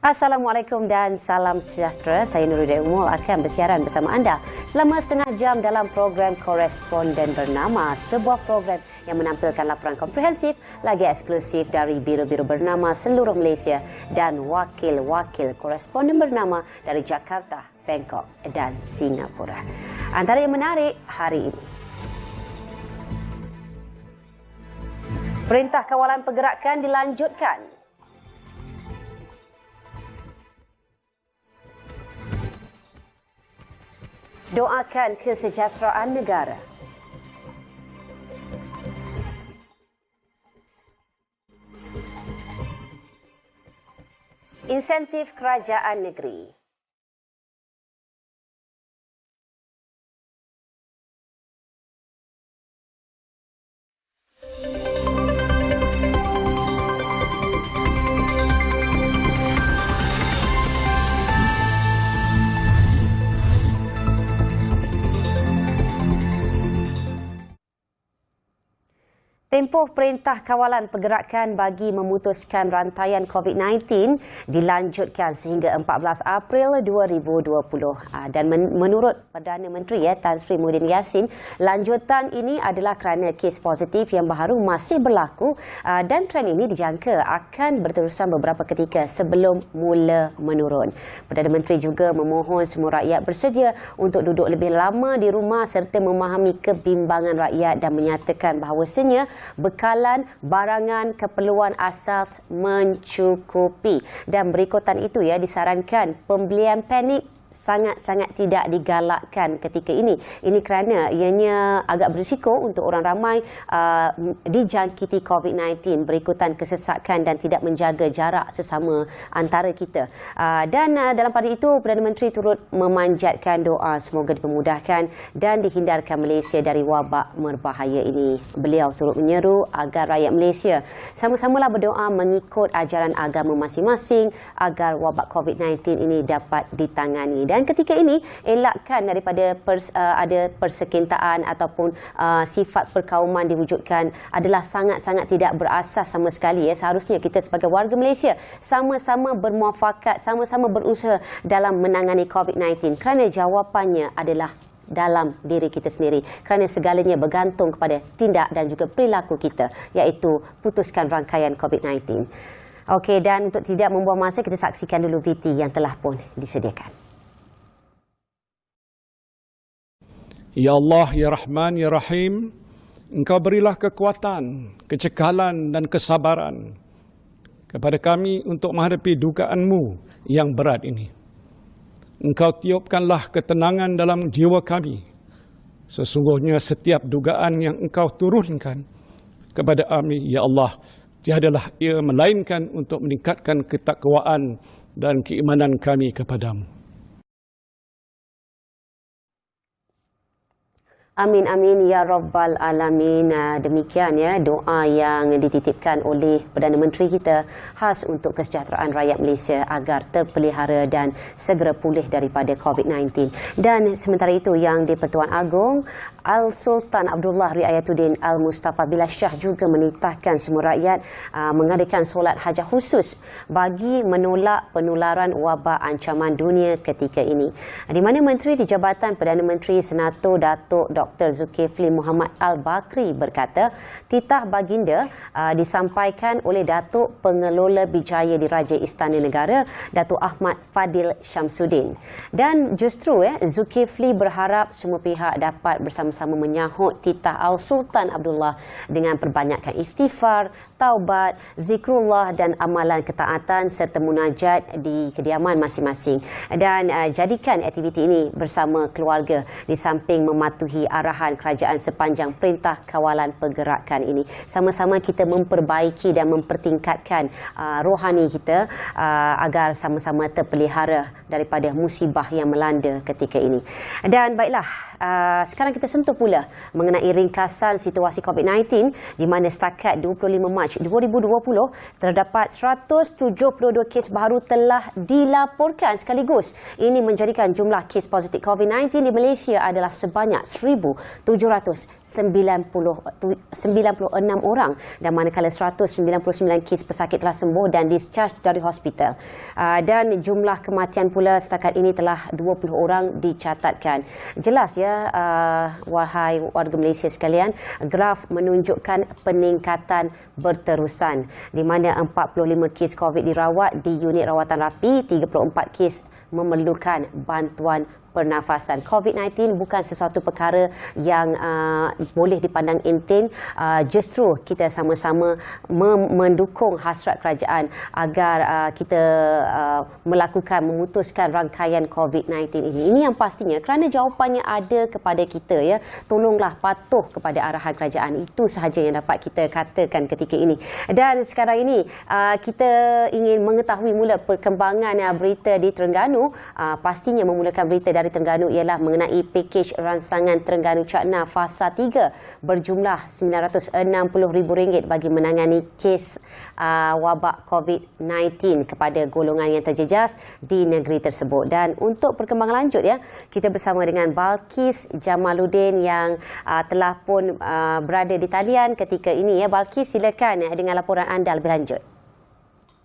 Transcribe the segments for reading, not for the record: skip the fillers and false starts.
Assalamualaikum dan salam sejahtera. Saya Nuruddin Umul akan bersiaran bersama anda selama setengah jam dalam program Koresponden Bernama, sebuah program yang menampilkan laporan komprehensif lagi eksklusif dari biro-biro bernama seluruh Malaysia dan wakil-wakil koresponden bernama dari Jakarta, Bangkok dan Singapura. Antara yang menarik hari ini, Perintah Kawalan Pergerakan dilanjutkan. Doakan kesejahteraan negara. Insentif kerajaan negeri. Tempoh Perintah Kawalan Pergerakan bagi memutuskan rantaian COVID-19 dilanjutkan sehingga 14 April 2020. Dan menurut Perdana Menteri Tan Sri Muhyiddin Yassin, lanjutan ini adalah kerana kes positif yang baru masih berlaku dan trend ini dijangka akan berterusan beberapa ketika sebelum mula menurun. Perdana Menteri juga memohon semua rakyat bersedia untuk duduk lebih lama di rumah serta memahami kebimbangan rakyat dan menyatakan bahawasanya bekalan barangan keperluan asas mencukupi. Dan berikutan itu disarankan pembelian panik sangat-sangat tidak digalakkan ketika ini. Ini kerana ianya agak berisiko untuk orang ramai dijangkiti COVID-19 berikutan kesesakan dan tidak menjaga jarak sesama antara kita. Dan dalam pada itu, Perdana Menteri turut memanjatkan doa semoga dipermudahkan dan dihindarkan Malaysia dari wabak berbahaya ini. Beliau turut menyeru agar rakyat Malaysia sama-samalah berdoa mengikut ajaran agama masing-masing agar wabak COVID-19 ini dapat ditangani. Dan ketika ini, elakkan daripada ada persekintaan ataupun sifat perkauman diwujudkan adalah sangat-sangat tidak berasas sama sekali. Seharusnya kita sebagai warga Malaysia sama-sama bermuafakat, sama-sama berusaha dalam menangani COVID-19 kerana jawapannya adalah dalam diri kita sendiri, kerana segalanya bergantung kepada tindak dan juga perilaku kita, iaitu putuskan rangkaian COVID-19. Okey, dan untuk tidak membuang masa, kita saksikan dulu VT yang telah pun disediakan. Ya Allah, Ya Rahman, Ya Rahim, Engkau berilah kekuatan, kecekalan dan kesabaran kepada kami untuk menghadapi dugaan-Mu yang berat ini. Engkau tiupkanlah ketenangan dalam jiwa kami. Sesungguhnya setiap dugaan yang Engkau turunkan kepada kami, Ya Allah, tiadalah ia melainkan untuk meningkatkan ketakwaan dan keimanan kami kepadamu. Amin, amin, ya Rabbal Alamin. Demikian doa yang dititipkan oleh Perdana Menteri kita khas untuk kesejahteraan rakyat Malaysia agar terpelihara dan segera pulih daripada COVID-19. Dan sementara itu, yang di-Pertuan Agong Al-Sultan Abdullah Riayatuddin Al-Mustafa Billah Shah juga menitahkan semua rakyat mengadakan solat hajat khusus bagi menolak penularan wabak ancaman dunia ketika ini. Di mana Menteri di Jabatan Perdana Menteri Senator Datuk Dr. Zulkifli Muhammad Al-Bakri berkata, titah baginda disampaikan oleh Datuk Pengelola Bijaya Diraja Istana Negara, Datuk Ahmad Fadil Syamsuddin. Dan justru Zulkifli berharap semua pihak dapat bersama-sama menyahut titah Al-Sultan Abdullah dengan perbanyakkan istighfar, taubat, zikrullah dan amalan ketaatan serta munajat di kediaman masing-masing. Dan jadikan aktiviti ini bersama keluarga di samping mematuhi arahan kerajaan sepanjang Perintah Kawalan Pergerakan ini. Sama-sama kita memperbaiki dan mempertingkatkan rohani kita agar sama-sama terpelihara daripada musibah yang melanda ketika ini. Dan baiklah, sekarang kita sentuh contoh pula mengenai ringkasan situasi COVID-19 di mana setakat 25 Mac 2020 terdapat 172 kes baru telah dilaporkan sekaligus. Ini menjadikan jumlah kes positif COVID-19 di Malaysia adalah sebanyak 1,796 orang dan manakala 199 kes pesakit telah sembuh dan discharge dari hospital. Dan jumlah kematian pula setakat ini telah 20 orang dicatatkan. Jelas ya, wahai warga Malaysia sekalian, graf menunjukkan peningkatan berterusan di mana 45 kes COVID dirawat di unit rawatan rapi, 34 kes memerlukan bantuan pernafasan. COVID-19 bukan sesuatu perkara yang boleh dipandang enteng. Justru kita sama-sama mendukung hasrat kerajaan agar kita memutuskan rangkaian COVID-19 ini. Ini yang pastinya kerana jawapannya ada kepada kita ya. Tolonglah patuh kepada arahan kerajaan. Itu sahaja yang dapat kita katakan ketika ini. Dan sekarang ini kita ingin mengetahui mula perkembangan berita di Terengganu. Pastinya memulakan berita dari Terengganu ialah mengenai pakej rangsangan Terengganu Cakna Fasa 3 berjumlah RM960,000 bagi menangani kes wabak COVID-19 kepada golongan yang terjejas di negeri tersebut. Dan untuk perkembangan lanjut ya, kita bersama dengan Balkis Jamaluddin yang telah pun berada di talian ketika ini ya. Balkis, silakan dengan laporan anda lebih lanjut.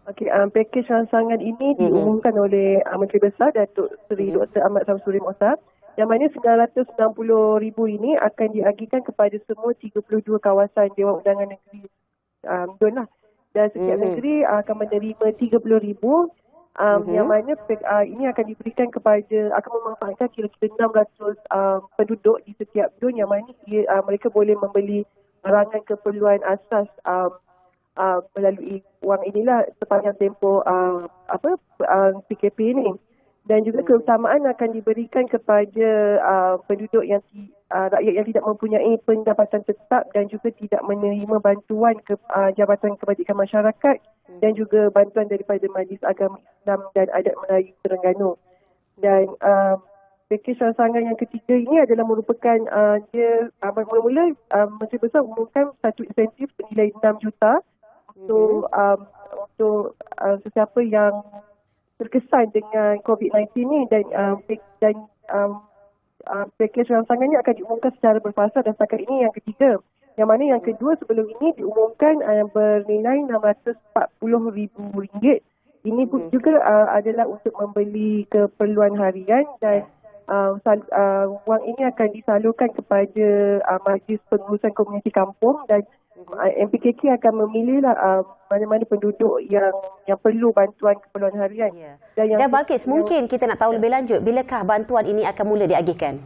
Okey, pakej rangsangan ini diumumkan oleh Menteri Besar Datuk Seri Dr. Ahmad Samsuri Mohtar, yang mana RM960,000 ini akan diagihkan kepada semua 32 kawasan Dewan Undangan Negeri DUN lah. Dan setiap negeri akan menerima RM30,000 yang mana ini akan diberikan akan memanfaatkan kira-kira 600 penduduk di setiap DUN, yang mana mereka boleh membeli barangan keperluan asas melalui wang inilah sepanjang tempoh PKP ini. Dan juga keutamaan akan diberikan kepada penduduk yang rakyat yang tidak mempunyai pendapatan tetap dan juga tidak menerima bantuan Jabatan Kebajikan Masyarakat dan juga bantuan daripada Majlis Agama Islam dan Adat Melayu Terengganu. Dan pakej rangsangan yang ketiga ini adalah merupakan mula-mula Menteri Besar umumkan satu insentif bernilai 6 juta untuk sesiapa yang terkesan dengan COVID-19 ini, dan pakej rangsangannya akan diumumkan secara berfasa dan setakat ini yang ketiga. Yang mana yang kedua sebelum ini diumumkan bernilai RM640,000. Ini pun juga adalah untuk membeli keperluan harian dan wang ini akan disalurkan kepada Majlis Pengurusan Komuniti Kampung dan MPKK akan memilihlah mana-mana penduduk yang perlu bantuan keperluan harian. Ya. Dan Balkis, mungkin kita nak tahu lebih lanjut, bilakah bantuan ini akan mula diagihkan?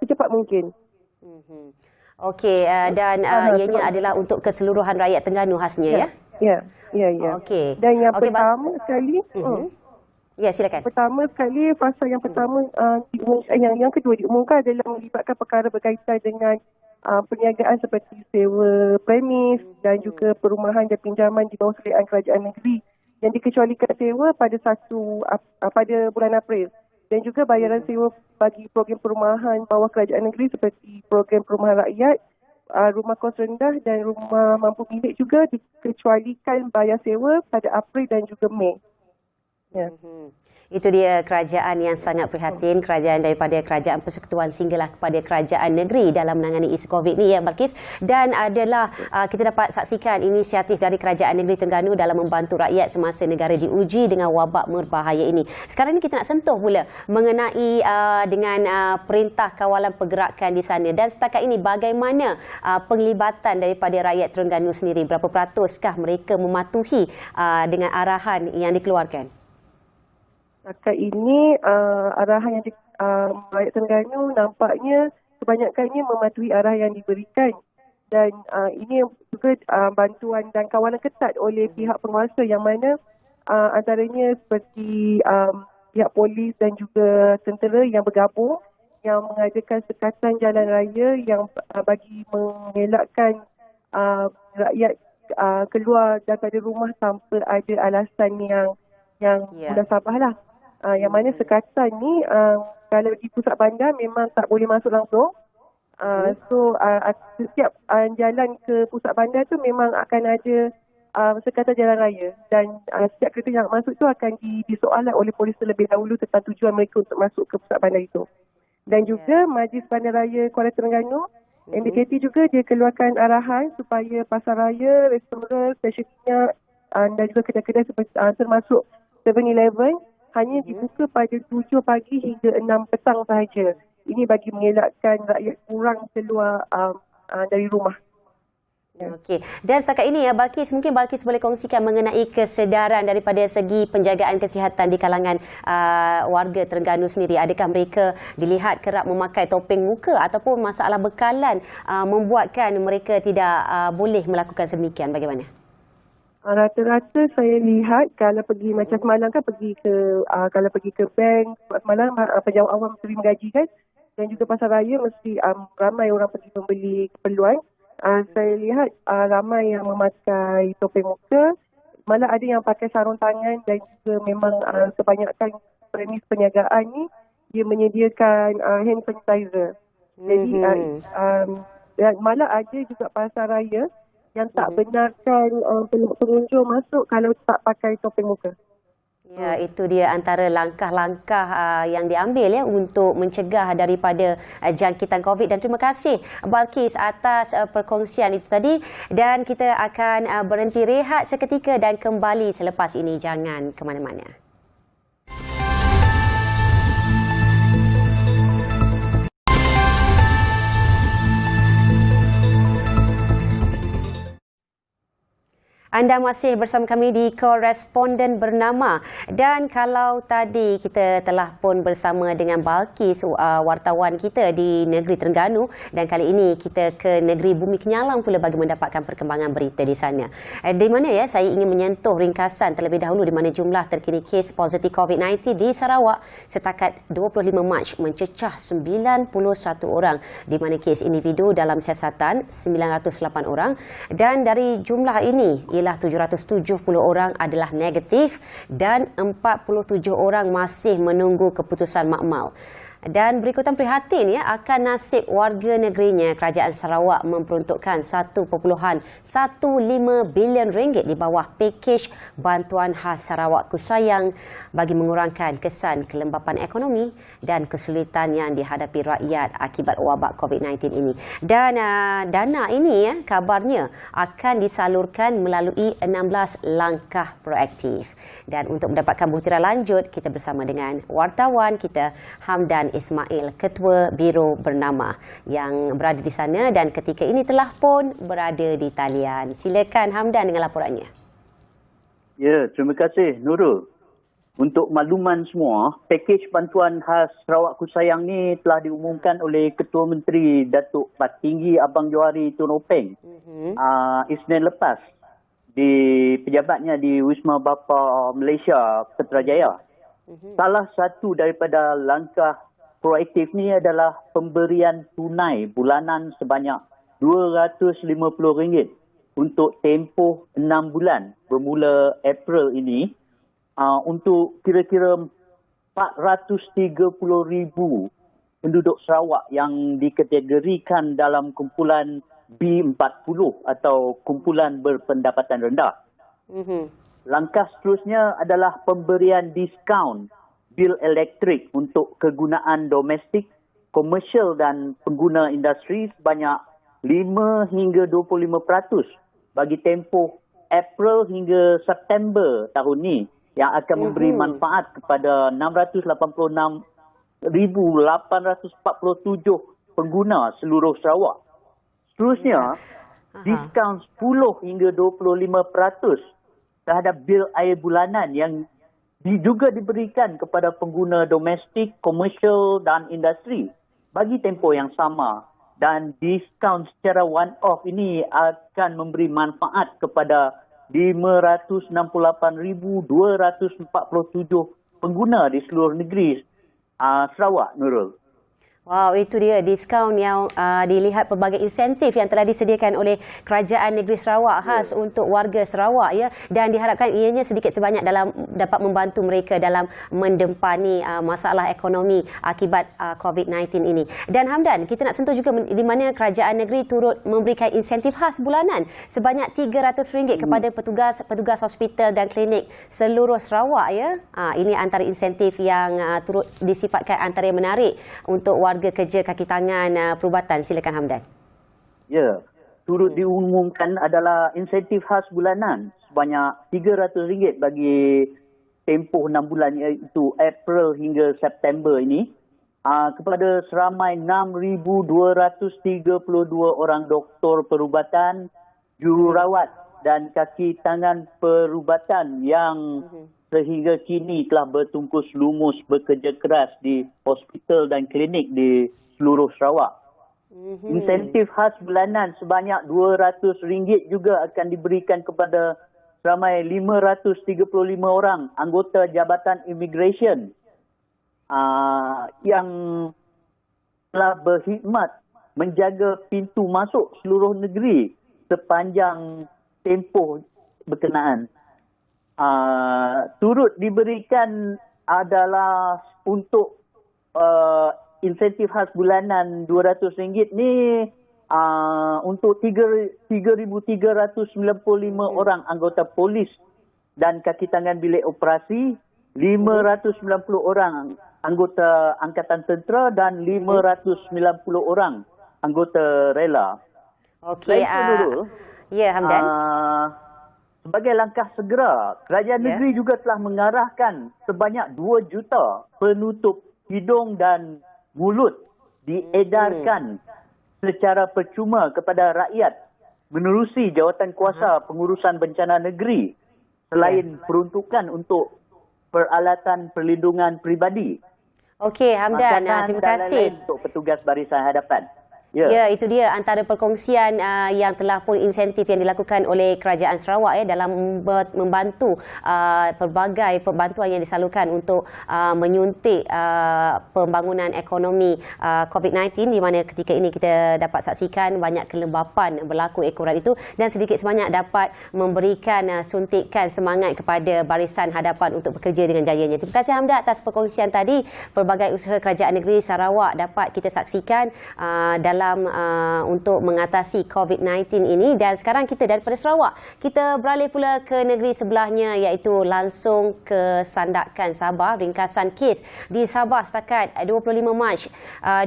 Secepat mungkin. Okey, dan ianya adalah untuk keseluruhan rakyat Terengganu khasnya ya? Ya. Okey. Dan yang pertama sekali, ya, silakan. Pertama sekali, fasa yang pertama yang kedua diumumkan adalah melibatkan perkara berkaitan dengan perniagaan seperti sewa premis dan juga perumahan dan pinjaman di bawah seliaan kerajaan negeri yang dikecualikan sewa pada bulan April, dan juga bayaran sewa bagi program perumahan bawah kerajaan negeri seperti program perumahan rakyat, rumah kos rendah dan rumah mampu milik juga dikecualikan bayar sewa pada April dan juga Mei. Ya. Itu dia kerajaan yang sangat prihatin, kerajaan daripada Kerajaan Persekutuan sehinggalah kepada kerajaan negeri dalam menangani isu COVID ni ya Balkis. Dan adalah kita dapat saksikan inisiatif dari Kerajaan Negeri Terengganu dalam membantu rakyat semasa negara diuji dengan wabak berbahaya ini. Sekarang ni kita nak sentuh pula mengenai dengan Perintah Kawalan Pergerakan di sana, dan setakat ini bagaimana penglibatan daripada rakyat Terengganu sendiri, berapa peratuskah mereka mematuhi dengan arahan yang dikeluarkan? Setakat ini arahan yang rakyat Terengganu nampaknya kebanyakannya mematuhi arah yang diberikan, dan ini juga bantuan dan kawalan ketat oleh pihak penguasa, yang mana antaranya seperti pihak polis dan juga tentera yang bergabung yang mengadakan sekatan jalan raya yang bagi mengelakkan rakyat keluar daripada rumah tanpa ada alasan yang munasabah lah. Yang mana sekatan ni kalau di pusat bandar memang tak boleh masuk langsung. Setiap jalan ke pusat bandar tu memang akan ada sekatan jalan raya, dan setiap kereta yang masuk tu akan disoalan oleh polis terlebih dahulu tentang tujuan mereka untuk masuk ke pusat bandar itu. Dan juga Majlis Bandaraya Kuala Terengganu, MBKT juga dia keluarkan arahan supaya pasar raya, restoran, stesen minyak dan juga kedai-kedai seperti termasuk 7-Eleven hanya dibuka pada 7 pagi hingga 6 petang sahaja. Ini bagi mengelakkan rakyat kurang keluar dari rumah. Okey. Dan setakat ini ya, mungkin Balkis boleh kongsikan mengenai kesedaran daripada segi penjagaan kesihatan di kalangan warga Terengganu sendiri. Adakah mereka dilihat kerap memakai topeng muka ataupun masalah bekalan membuatkan mereka tidak boleh melakukan sedemikian? Bagaimana? Rata-rata saya lihat kalau pergi macam semalam kan kalau pergi ke bank semalam pejabat awam terima gaji kan, dan juga pasar raya mesti ramai orang pergi membeli keperluan. Saya lihat ramai yang memakai topeng muka, malah ada yang pakai sarung tangan, dan juga memang kebanyakan premis perniagaan ni dia menyediakan hand sanitizer. Jadi malah ada juga pasar raya yang tak benarkan pengunjung masuk kalau tak pakai topeng muka. Ya, itu dia antara langkah-langkah yang diambil ya untuk mencegah daripada jangkitan COVID. Dan terima kasih Balkis atas perkongsian itu tadi, dan kita akan berhenti rehat seketika dan kembali selepas ini. Jangan ke mana-mana. Anda masih bersama kami di Koresponden Bernama, dan kalau tadi kita telah pun bersama dengan Balkis, wartawan kita di negeri Terengganu, dan kali ini kita ke negeri Bumi Kenyalang pula bagi mendapatkan perkembangan berita di sana. Di mana ya, saya ingin menyentuh ringkasan terlebih dahulu di mana jumlah terkini kes positif COVID-19 di Sarawak setakat 25 Mac mencecah 91 orang, di mana kes individu dalam siasatan 908 orang, dan dari jumlah ini ialah 770 orang adalah negatif dan 47 orang masih menunggu keputusan makmal. Dan berikutan prihatin ya akan nasib warga negerinya, Kerajaan Sarawak memperuntukkan 1.15 bilion ringgit di bawah pakej bantuan khas Sarawak Kusayang bagi mengurangkan kesan kelembapan ekonomi dan kesulitan yang dihadapi rakyat akibat wabak COVID-19 ini. Dan dana ini ya, kabarnya akan disalurkan melalui 16 langkah proaktif. Dan untuk mendapatkan butiran lanjut, kita bersama dengan wartawan kita Hamdan Ismail, Ketua Biro Bernama yang berada di sana dan ketika ini telah pun berada di talian. Silakan Hamdan dengan laporannya. Ya, terima kasih Nurul. Untuk makluman semua, pakej bantuan khas Sarawak Kusayang ni telah diumumkan oleh Ketua Menteri Datuk Patinggi Abang Johari Tun Openg Isnin lepas di pejabatnya di Wisma Bapa Malaysia Putrajaya. Salah satu daripada langkah proaktif ni adalah pemberian tunai bulanan sebanyak RM250 untuk tempoh 6 bulan bermula April ini untuk kira-kira 430,000 penduduk Sarawak yang dikategorikan dalam kumpulan B40 atau kumpulan berpendapatan rendah. Langkah seterusnya adalah pemberian diskaun bil elektrik untuk kegunaan domestik, komersial dan pengguna industri sebanyak 5 hingga 25% bagi tempoh April hingga September tahun ini, yang akan memberi manfaat kepada 686,847 pengguna seluruh Sarawak. Seterusnya, diskaun 10 hingga 25% terhadap bil air bulanan yang juga diberikan kepada pengguna domestik, komersial dan industri bagi tempoh yang sama. Dan diskaun secara one-off ini akan memberi manfaat kepada 568,247 pengguna di seluruh negeri Sarawak, Nurul. Wow, itu dia diskaun yang dilihat pelbagai insentif yang telah disediakan oleh Kerajaan Negeri Sarawak khas untuk warga Sarawak ya, dan diharapkan ianya sedikit sebanyak dapat membantu mereka dalam mendempani masalah ekonomi akibat COVID-19 ini. Dan Hamdan, kita nak sentuh juga di mana Kerajaan Negeri turut memberikan insentif khas bulanan sebanyak RM300 kepada petugas hospital dan klinik seluruh Sarawak ya. Ini antara insentif yang turut disifatkan antara yang menarik untuk warga kerja kaki tangan perubatan. Silakan Hamdan. Ya, turut diumumkan adalah insentif khas bulanan sebanyak RM300 bagi tempoh 6 bulan iaitu April hingga September ini kepada seramai 6,232 orang doktor perubatan, jururawat dan kaki tangan perubatan yang sehingga kini telah bertungkus lumus bekerja keras di hospital dan klinik di seluruh Sarawak. Insentif khas bulanan sebanyak RM200 juga akan diberikan kepada seramai 535 orang anggota Jabatan Immigration yang telah berkhidmat menjaga pintu masuk seluruh negeri sepanjang tempoh berkenaan. Turut diberikan adalah untuk insentif khas bulanan RM200 ni untuk 3,395 orang anggota polis dan kaki tangan bilik operasi, 590 orang anggota Angkatan Tentera dan 590 orang anggota rela. Okey, ya Hamdan. Sebagai langkah segera, Kerajaan Negeri juga telah mengarahkan sebanyak 2 juta penutup hidung dan mulut diedarkan secara percuma kepada rakyat menerusi Jawatan Kuasa Pengurusan Bencana Negeri selain peruntukan untuk peralatan perlindungan peribadi. Okey Hamdan, Makanan terima dan kasih. lain-lain untuk petugas barisan hadapan. Ya, itu dia antara perkongsian yang telah pun insentif yang dilakukan oleh Kerajaan Sarawak dalam membantu pelbagai bantuan yang disalurkan untuk menyuntik pembangunan ekonomi COVID-19, di mana ketika ini kita dapat saksikan banyak kelembapan berlaku ekoran itu dan sedikit sebanyak dapat memberikan suntikan semangat kepada barisan hadapan untuk bekerja dengan jayanya. Terima kasih Hamdan atas perkongsian tadi. Pelbagai usaha Kerajaan Negeri Sarawak dapat kita saksikan dalam untuk mengatasi COVID-19 ini. Dan sekarang kita daripada Sarawak, kita beralih pula ke negeri sebelahnya, iaitu langsung ke Sandakan Sabah. Ringkasan kes di Sabah setakat 25 Mac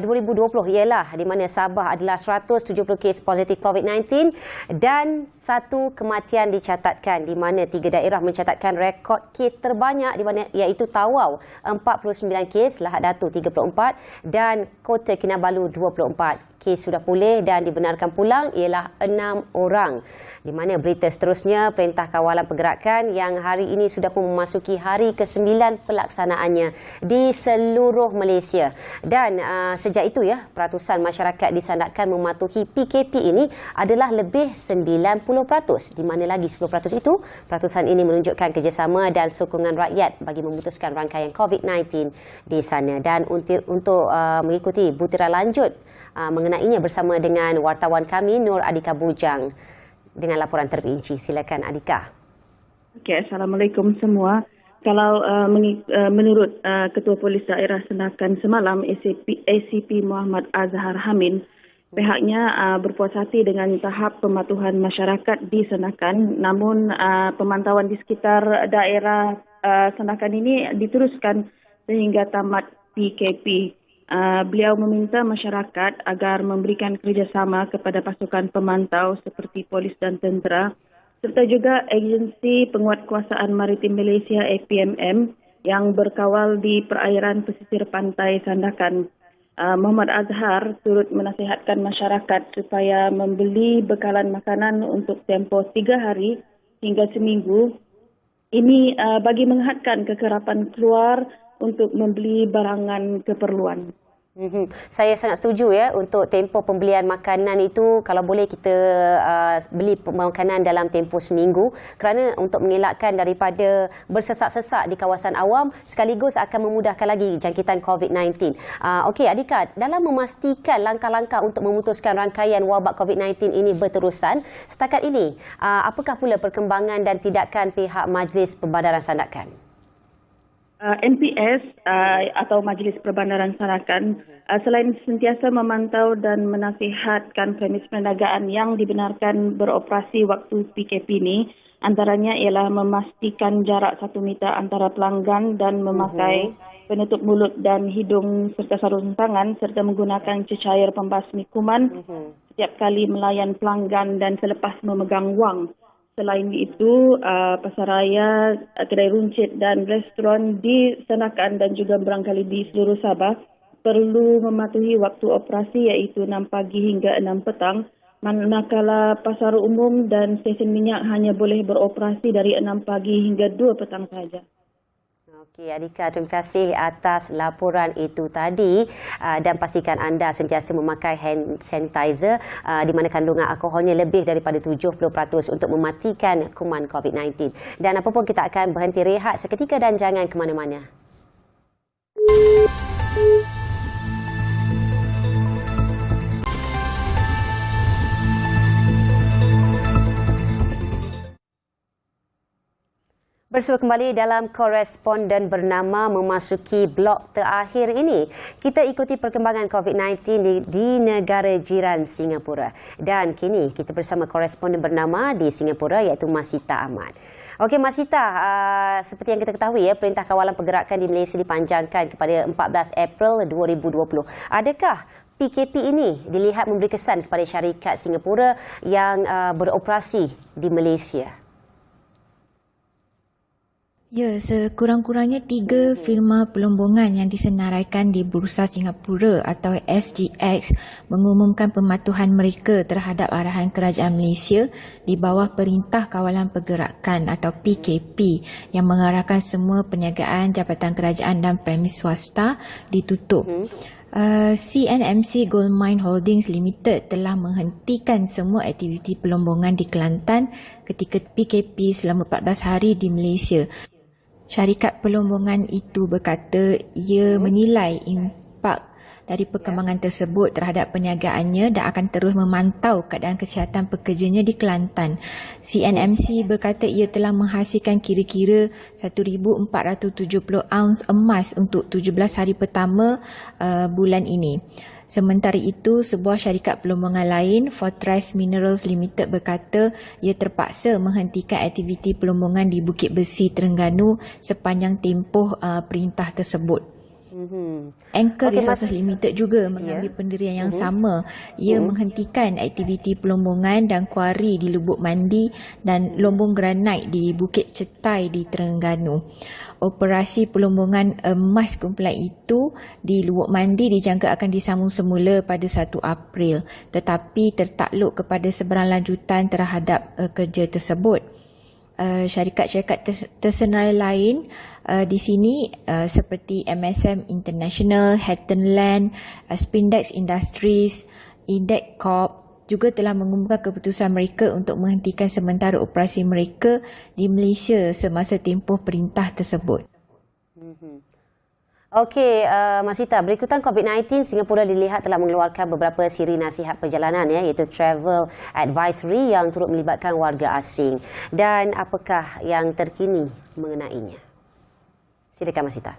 2020 ialah di mana Sabah adalah 170 kes positif COVID-19 dan 1 kematian dicatatkan, di mana 3 daerah mencatatkan rekod kes terbanyak, di mana iaitu Tawau 49 kes, Lahad Datu 34 dan Kota Kinabalu 24. Kes sudah pulih dan dibenarkan pulang ialah 6 orang. Di mana berita seterusnya, Perintah Kawalan Pergerakan yang hari ini sudah pun memasuki hari ke-9 pelaksanaannya di seluruh Malaysia. Dan sejak itu peratusan masyarakat di Sandakan mematuhi PKP ini adalah lebih 90%. Di mana lagi 10% itu, peratusan ini menunjukkan kerjasama dan sokongan rakyat bagi memutuskan rangkaian COVID-19 di sana. Dan untuk mengikuti butiran lanjut mengenainya bersama dengan wartawan kami Nur Adika Bujang dengan laporan terperinci. Silakan Adika. Okey, Assalamualaikum semua. Kalau menurut Ketua Polis Daerah Sandakan semalam, ACP Muhammad Azhar Hamid, pihaknya berpuas hati dengan tahap pematuhan masyarakat di Sandakan, namun pemantauan di sekitar daerah Sandakan ini diteruskan sehingga tamat PKP. Beliau meminta masyarakat agar memberikan kerjasama kepada pasukan pemantau seperti polis dan tentera serta juga agensi penguatkuasaan maritim Malaysia APMM yang berkawal di perairan pesisir pantai Sandakan. Muhammad Azhar turut menasihatkan masyarakat supaya membeli bekalan makanan untuk tempoh 3 hari hingga seminggu. Ini bagi menghadkan kekerapan keluar untuk membeli barangan keperluan. Saya sangat setuju ya untuk tempoh pembelian makanan itu kalau boleh kita beli makanan dalam tempoh seminggu kerana untuk mengelakkan daripada bersesak-sesak di kawasan awam sekaligus akan memudahkan lagi jangkitan COVID-19. Okey Adhika, dalam memastikan langkah-langkah untuk memutuskan rangkaian wabak COVID-19 ini berterusan, setakat ini apakah pula perkembangan dan tindakan pihak Majlis Perbandaran Sandakan? NPS atau Majlis Perbandaran Sandakan selain sentiasa memantau dan menasihatkan premis perniagaan yang dibenarkan beroperasi waktu PKP ini, antaranya ialah memastikan jarak 1 meter antara pelanggan dan memakai penutup mulut dan hidung serta sarung tangan serta menggunakan cecair pembasmi kuman setiap kali melayan pelanggan dan selepas memegang wang. Selain itu, pasaraya, kedai runcit dan restoran di Sandakan dan juga barangkali di seluruh Sabah perlu mematuhi waktu operasi iaitu 6 pagi hingga 6 petang, manakala pasar umum dan stesen minyak hanya boleh beroperasi dari 6 pagi hingga 2 petang sahaja. Okey Adhika, terima kasih atas laporan itu tadi dan pastikan anda sentiasa memakai hand sanitizer di mana kandungan alkoholnya lebih daripada 70% untuk mematikan kuman COVID-19. Dan apapun kita akan berhenti rehat seketika dan jangan ke mana-mana. Bersua kembali dalam koresponden bernama memasuki blok terakhir ini. Kita ikuti perkembangan COVID-19 di negara jiran Singapura. Dan kini kita bersama koresponden bernama di Singapura iaitu Masita Ahmad. Okey Masita, seperti yang kita ketahui ya, Perintah Kawalan Pergerakan di Malaysia dipanjangkan kepada 14 April 2020. Adakah PKP ini dilihat memberi kesan kepada syarikat Singapura yang beroperasi di Malaysia? Ya, sekurang-kurangnya 3 firma pelombongan yang disenaraikan di Bursa Singapura atau SGX mengumumkan pematuhan mereka terhadap arahan Kerajaan Malaysia di bawah Perintah Kawalan Pergerakan atau PKP yang mengarahkan semua perniagaan jabatan kerajaan dan premis swasta ditutup. CNMC Goldmine Holdings Limited telah menghentikan semua aktiviti pelombongan di Kelantan ketika PKP selama 14 hari di Malaysia. Syarikat pelombongan itu berkata ia menilai impak dari perkembangan tersebut terhadap perniagaannya dan akan terus memantau keadaan kesihatan pekerjanya di Kelantan. CNMC berkata ia telah menghasilkan kira-kira 1,470 ounce emas untuk 17 hari pertama bulan ini. Sementara itu, sebuah syarikat pelombongan lain, Fortress Minerals Limited berkata ia terpaksa menghentikan aktiviti pelombongan di Bukit Besi, Terengganu sepanjang tempoh perintah tersebut. Anchor Resources Limited juga mengambil pendirian yang sama. Ia menghentikan aktiviti pelombongan dan kuari di Lubuk Mandi dan lombong granit di Bukit Cetai di Terengganu. Operasi pelombongan emas kumpulan itu di Lubuk Mandi dijangka akan disambung semula pada 1 April tetapi tertakluk kepada sebarang lanjutan terhadap kerja tersebut. Syarikat-syarikat tersenarai lain di sini seperti MSM International, Hatton Land, Spindex Industries, Index Corp juga telah mengumumkan keputusan mereka untuk menghentikan sementara operasi mereka di Malaysia semasa tempoh perintah tersebut. Okey, Masita, berikutan COVID-19, Singapura dilihat telah mengeluarkan beberapa siri nasihat perjalanan ya, iaitu Travel Advisory yang turut melibatkan warga asing. Dan apakah yang terkini mengenainya? Silakan Masita.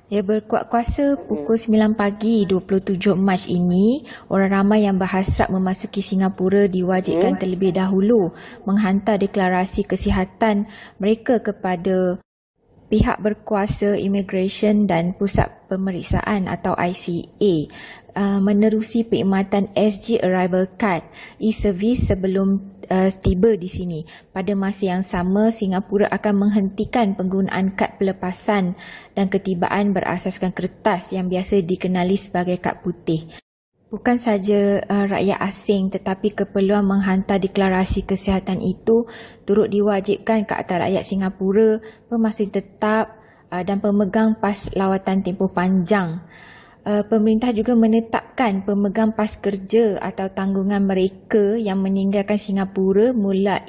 Ya, berkuat kuasa pukul 9 pagi 27 Mac ini, orang ramai yang berhasrat memasuki Singapura diwajibkan terlebih dahulu menghantar deklarasi kesihatan mereka kepada pihak berkuasa Immigration dan Pusat Pemeriksaan atau ICA menerusi perkhidmatan SG Arrival Card e-service sebelum tiba di sini. Pada masa yang sama, Singapura akan menghentikan penggunaan kad pelepasan dan ketibaan berasaskan kertas yang biasa dikenali sebagai kad putih. Bukan saja rakyat asing tetapi keperluan menghantar deklarasi kesihatan itu turut diwajibkan ke atas rakyat Singapura, pemasok tetap dan pemegang pas lawatan tempoh panjang. Pemerintah juga menetapkan pemegang pas kerja atau tanggungan mereka yang meninggalkan Singapura mulai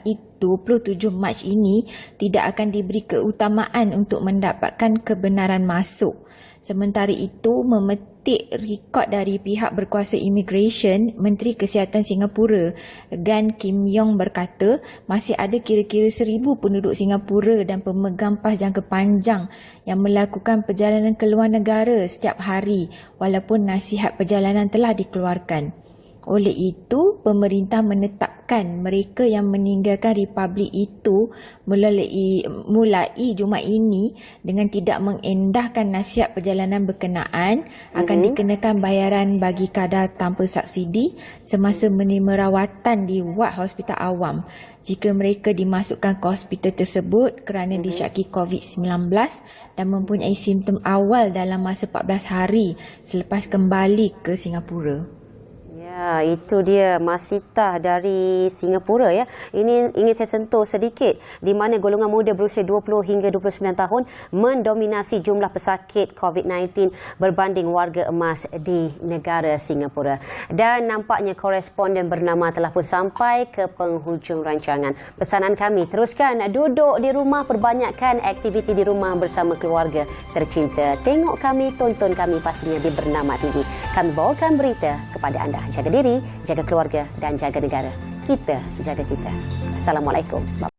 27 Mac ini tidak akan diberi keutamaan untuk mendapatkan kebenaran masuk. Sementara itu, memetik rekod dari pihak berkuasa imigresen, Menteri Kesihatan Singapura Gan Kim Yong berkata masih ada kira-kira 1,000 penduduk Singapura dan pemegang pas jangka panjang yang melakukan perjalanan ke luar negara setiap hari walaupun nasihat perjalanan telah dikeluarkan. Oleh itu, pemerintah menetapkan mereka yang meninggalkan republik itu mulai Jumaat ini dengan tidak mengendahkan nasihat perjalanan berkenaan akan dikenakan bayaran bagi kadar tanpa subsidi semasa menerima rawatan di wad hospital awam jika mereka dimasukkan ke hospital tersebut kerana disyaki COVID-19 dan mempunyai simptom awal dalam masa 14 hari selepas kembali ke Singapura. Ya, itu dia Masitah dari Singapura ya. Ini ingin saya sentuh sedikit di mana golongan muda berusia 20 hingga 29 tahun mendominasi jumlah pesakit COVID-19 berbanding warga emas di negara Singapura. Dan nampaknya koresponden bernama telah pun sampai ke penghujung rancangan. Pesanan kami, teruskan duduk di rumah, perbanyakkan aktiviti di rumah bersama keluarga tercinta. Tengok kami, tonton kami pastinya di Bernama TV. Kami bawakan berita kepada anda. Jaga diri, jaga keluarga dan jaga negara. Kita jaga kita. Assalamualaikum. Bye-bye.